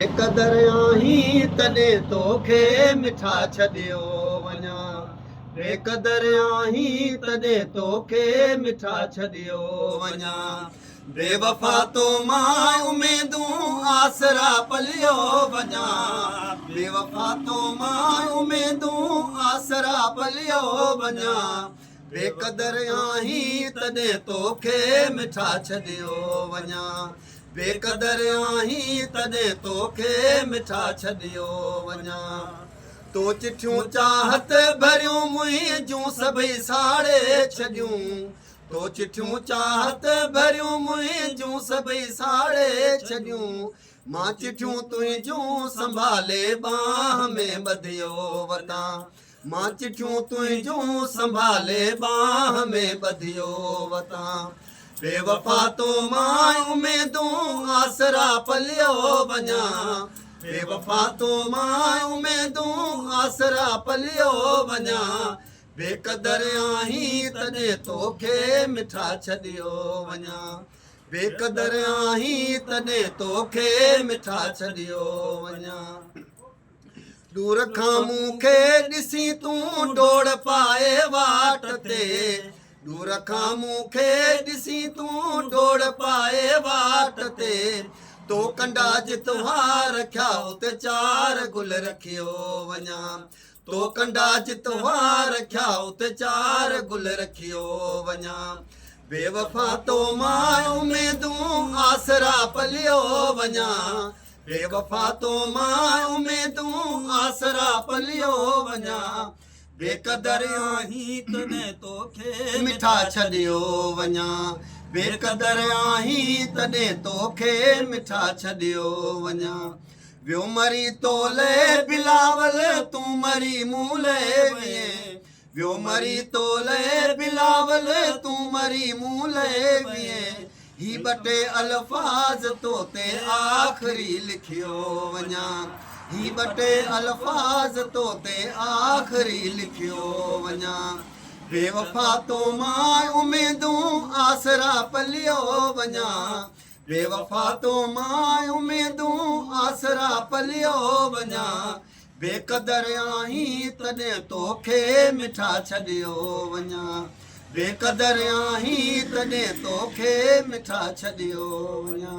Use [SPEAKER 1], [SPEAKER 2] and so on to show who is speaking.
[SPEAKER 1] कदर आहीं तॾहिं तोखे मिठा छॾियो वञा। बेक़दर आहीं तॾहिं तोखे मिठा छॾियो वञा। बेवफा तो मां उमेदूं आसरा पलियो वञा। बेवफा तो मां उमेदूं आसरा पलियो वञा। बेक़दर आहीं तॾहिं तोखे मिठा छॾियो वञा। बेक़दर आहीं तॾहिं तोखे मिठा छॾियो वञा। तो चिठियूं चाहत भरियूं मुंहिंजूं सभई साड़े छॾियूं। तो चिठियूं चाहत भरियूं मुंहिंजूं सभई साड़े छॾियूं। मां चिठियूं तुंहिंजूं संभाले बाह में ॿधियो वठां। मां चिठियूं तुंहिंजूं संभाले बाह में ॿधियो वठां। बेवफा तो मां उमेदूं आसरा पलियो वञा। बेवफा तो मां उमेदूं आसरा पलियो वञा। बेक़दर आहीं तॾहिं तोखे मिठा छॾियो वञा। बेक़दर आहीं तॾहिं तोखे मिठा छॾियो वञा। दूर खां मूंखे ॾिसी तूं डोड़ पाए वाट ते। दूर खां मूंखे ॾिसी तूं डोड़ पाए वाट ते। तो कंडा जितवा रखिया उते चार गुल रखियो वञा। तो कंडा जितवा रखिया उते चार गुल रखियो वञा। बेवफा तो मां उमेदूं आसरा पलियो वञा। बेवफा तो मां उमेदूं आसरा पलियो वञा। बेक़दर आहीं तॾहिं तोखे मिठा छॾियो वञा। बेक़दर आहीं तॾहिं तोखे मिठा छॾियो वञा। वियो मरी तोले बिलावल तूं मरी मूले विए। वियो मरी तोले बिलावल तूं मरी मूले विए। ही ॿटे अल्फाज़ तो ते आख़िरी लिखियो वञा। ही ॿटे अल्फाज़ तो ते आख़िरी लिखियो वञा। बेवफा तो मां उमेदूं आसरा पलियो वञा। बेवफा तो मां उमेदूं आसरा पलियो वञा। बेक़दर आहीं तॾहिं तोखे मिठा छॾियो वञा। बेक़दर आहीं तॾहिं तोखे मिठा छॾियो वञा।